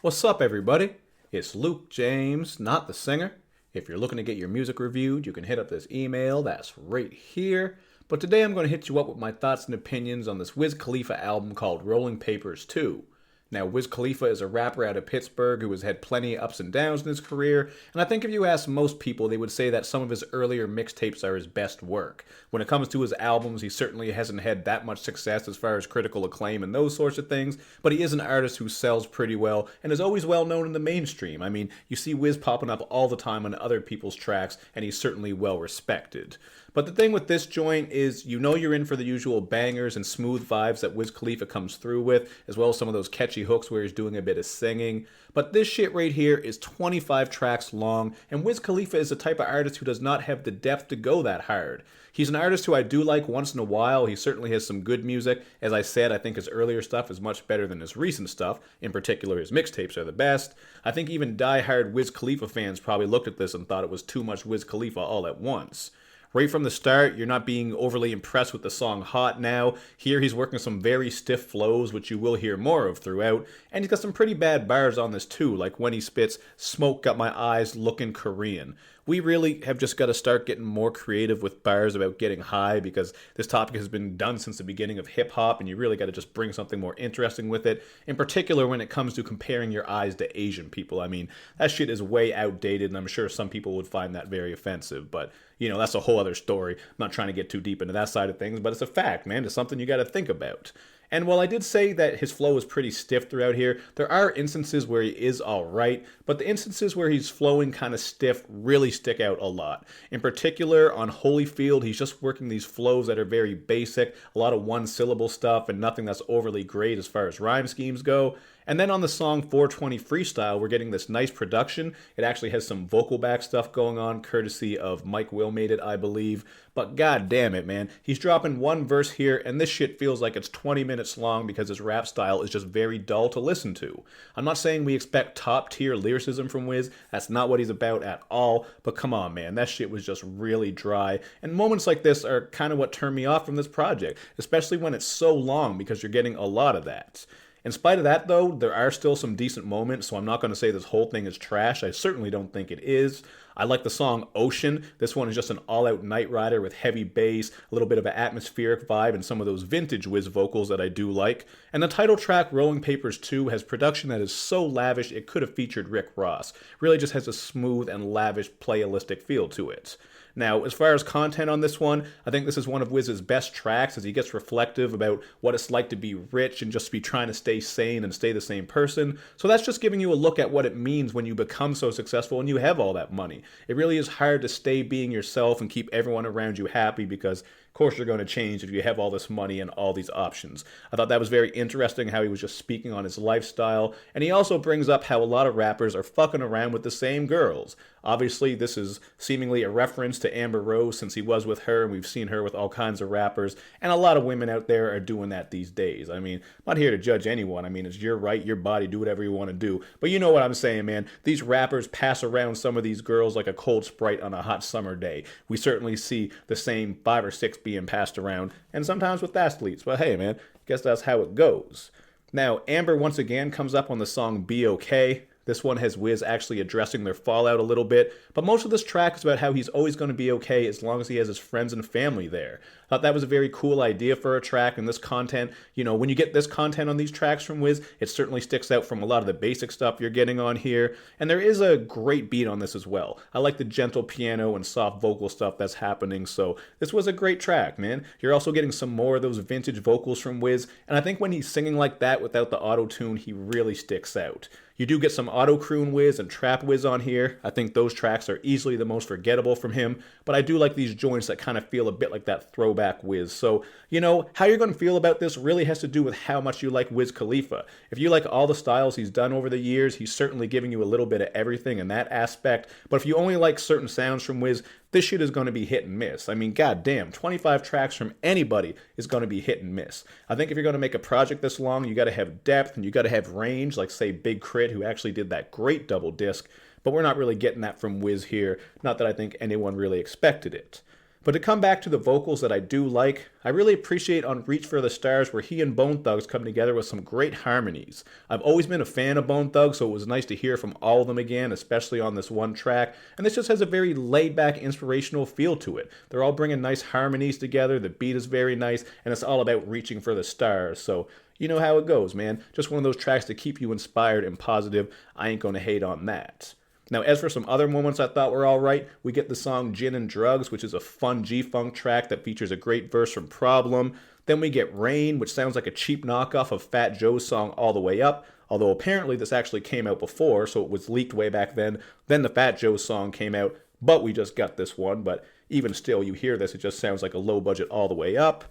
What's up, everybody? It's Luke James, not the singer. If you're looking to get your music reviewed, you can hit up this email that's right here. But today I'm going to hit you up with my thoughts and opinions on this Wiz Khalifa album called Rolling Papers 2. Now, Wiz Khalifa is a rapper out of Pittsburgh who has had plenty of ups and downs in his career, and I think if you ask most people, they would say that some of his earlier mixtapes are his best work. When it comes to his albums, he certainly hasn't had that much success as far as critical acclaim and those sorts of things, but he is an artist who sells pretty well and is always well known in the mainstream. I mean, you see Wiz popping up all the time on other people's tracks, and he's certainly well respected. But the thing with this joint is you know you're in for the usual bangers and smooth vibes that Wiz Khalifa comes through with, as well as some of those catchy hooks where he's doing a bit of singing. But this shit right here is 25 tracks long, and Wiz Khalifa is the type of artist who does not have the depth to go that hard. He's an artist who I do like once in a while. He certainly has some good music. As I said, I think his earlier stuff is much better than his recent stuff. In particular, his mixtapes are the best. I think even die-hard Wiz Khalifa fans probably looked at this and thought it was too much Wiz Khalifa all at once. Right from the start, you're not being overly impressed with the song Hot Now. Here he's working some very stiff flows, which you will hear more of throughout. And he's got some pretty bad bars on this too, like when he spits, "Smoke got my eyes looking Korean." We really have just got to start getting more creative with bars about getting high, because this topic has been done since the beginning of hip-hop, and you really got to just bring something more interesting with it, in particular when it comes to comparing your eyes to Asian people. I mean, that shit is way outdated, and I'm sure some people would find that very offensive, but, you know, that's a whole other story. I'm not trying to get too deep into that side of things, but it's a fact, man. It's something you got to think about. And while I did say that his flow is pretty stiff throughout here, there are instances where he is alright, but the instances where he's flowing kind of stiff really stick out a lot. In particular, on Holyfield, he's just working these flows that are very basic, a lot of one-syllable stuff, and nothing that's overly great as far as rhyme schemes go. And then on the song 420 Freestyle, we're getting this nice production. It actually has some vocal back stuff going on, courtesy of Mike Will made it, I believe. But god damn it, man. He's dropping one verse here, and this shit feels like it's 20 minutes long because his rap style is just very dull to listen to. I'm not saying we expect top-tier lyricism from Wiz. That's not what he's about at all. But come on, man. That shit was just really dry. And moments like this are kind of what turn me off from this project, especially when it's so long, because you're getting a lot of that. In spite of that, though, there are still some decent moments, so I'm not going to say this whole thing is trash. I certainly don't think it is. I like the song Ocean. This one is just an all-out Night Rider with heavy bass, a little bit of an atmospheric vibe, and some of those vintage Wiz vocals that I do like. And the title track, Rolling Papers 2, has production that is so lavish it could have featured Rick Ross. Really just has a smooth and lavish playalistic feel to it. Now, as far as content on this one, I think this is one of Wiz's best tracks as he gets reflective about what it's like to be rich and just be trying to stay sane and stay the same person. So that's just giving you a look at what it means when you become so successful and you have all that money. It really is hard to stay being yourself and keep everyone around you happy, because of course you're going to change if you have all this money and all these options. I thought that was very interesting how he was just speaking on his lifestyle, and he also brings up how a lot of rappers are fucking around with the same girls. Obviously, this is seemingly a reference to Amber Rose, since he was with her, and we've seen her with all kinds of rappers, and a lot of women out there are doing that these days. I mean, I'm not here to judge anyone. I mean, it's your right, your body, do whatever you want to do. But you know what I'm saying, man. These rappers pass around some of these girls like a cold Sprite on a hot summer day. We certainly see the same 5 or 6 being passed around, and sometimes with athletes. But hey, man, guess that's how it goes. Now, Amber once again comes up on the song Be Okay. This one has Wiz actually addressing their fallout a little bit, but most of this track is about how he's always going to be okay as long as he has his friends and family there. I thought that was a very cool idea for a track, and this content, you know, when you get this content on these tracks from Wiz, it certainly sticks out from a lot of the basic stuff you're getting on here, and there is a great beat on this as well. I like the gentle piano and soft vocal stuff that's happening, so this was a great track, man. You're also getting some more of those vintage vocals from Wiz, and I think when he's singing like that without the auto-tune, he really sticks out. You do get some auto-croon Wiz and trap Wiz on here. I think those tracks are easily the most forgettable from him, but I do like these joints that kind of feel a bit like that throwback Wiz. So, you know, how you're going to feel about this really has to do with how much you like Wiz Khalifa. If you like all the styles he's done over the years, he's certainly giving you a little bit of everything in that aspect, but if you only like certain sounds from Wiz, this shit is going to be hit and miss. I mean, goddamn, 25 tracks from anybody is going to be hit and miss. I think if you're going to make a project this long, you got to have depth and you got to have range, like say Big Crit, who actually did that great double disc, but we're not really getting that from Wiz here. Not that I think anyone really expected it. But to come back to the vocals that I do like, I really appreciate on Reach for the Stars where he and Bone Thugs come together with some great harmonies. I've always been a fan of Bone Thugs, so it was nice to hear from all of them again, especially on this one track. And this just has a very laid-back, inspirational feel to it. They're all bringing nice harmonies together, the beat is very nice, and it's all about reaching for the stars. So you know how it goes, man. Just one of those tracks to keep you inspired and positive. I ain't gonna hate on that. Now, as for some other moments I thought were alright, we get the song Gin and Drugs, which is a fun G-Funk track that features a great verse from Problem. Then we get Rain, which sounds like a cheap knockoff of Fat Joe's song All the Way Up, although apparently this actually came out before, so it was leaked way back then. Then the Fat Joe song came out, but we just got this one. But even still, you hear this, it just sounds like a low budget All the Way Up.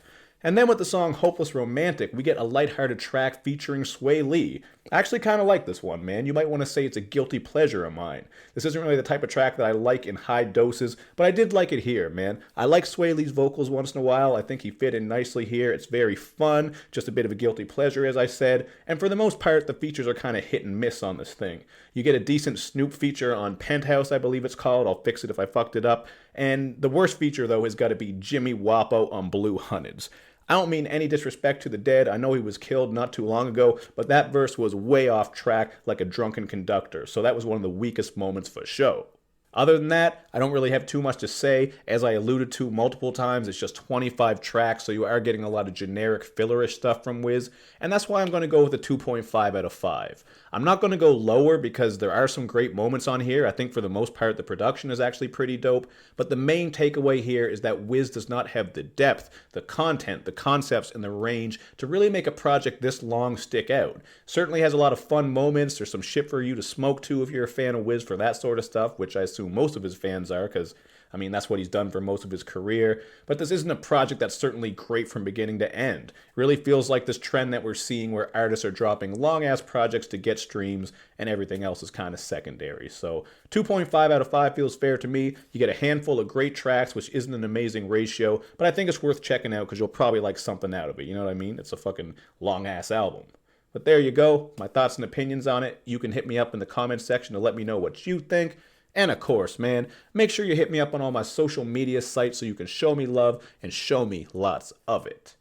And then with the song Hopeless Romantic, we get a lighthearted track featuring Sway Lee. I actually kind of like this one, man. You might want to say it's a guilty pleasure of mine. This isn't really the type of track that I like in high doses, but I did like it here, man. I like Sway Lee's vocals once in a while. I think he fit in nicely here. It's very fun, just a bit of a guilty pleasure, as I said. And for the most part, the features are kind of hit and miss on this thing. You get a decent Snoop feature on Penthouse, I believe it's called. I'll fix it if I fucked it up. And the worst feature, though, has got to be Jimmy Wapo on Blue Hunnits. I don't mean any disrespect to the dead. I know he was killed not too long ago, but that verse was way off track like a drunken conductor, so that was one of the weakest moments for show. Other than that, I don't really have too much to say. As I alluded to multiple times, it's just 25 tracks, so you are getting a lot of generic fillerish stuff from Wiz, and that's why I'm going to go with a 2.5 out of 5. I'm not going to go lower because there are some great moments on here. I think for the most part the production is actually pretty dope, but the main takeaway here is that Wiz does not have the depth, the content, the concepts, and the range to really make a project this long stick out. Certainly has a lot of fun moments. There's some shit for you to smoke to if you're a fan of Wiz for that sort of stuff, which I assume most of his fans are, because I mean that's what he's done for most of his career. But this isn't a project that's certainly great from beginning to end. It really feels like this trend that we're seeing where artists are dropping long ass projects to get streams and everything else is kind of secondary. So 2.5 out of 5 feels fair to me. You get a handful of great tracks, which isn't an amazing ratio, but I think it's worth checking out because you'll probably like something out of it. You know what I mean? It's a fucking long ass album. But there you go, my thoughts and opinions on it. You can hit me up in the comments section to let me know what you think. And of course, man, make sure you hit me up on all my social media sites so you can show me love and show me lots of it.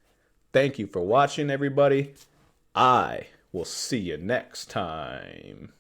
Thank you for watching, everybody. I will see you next time.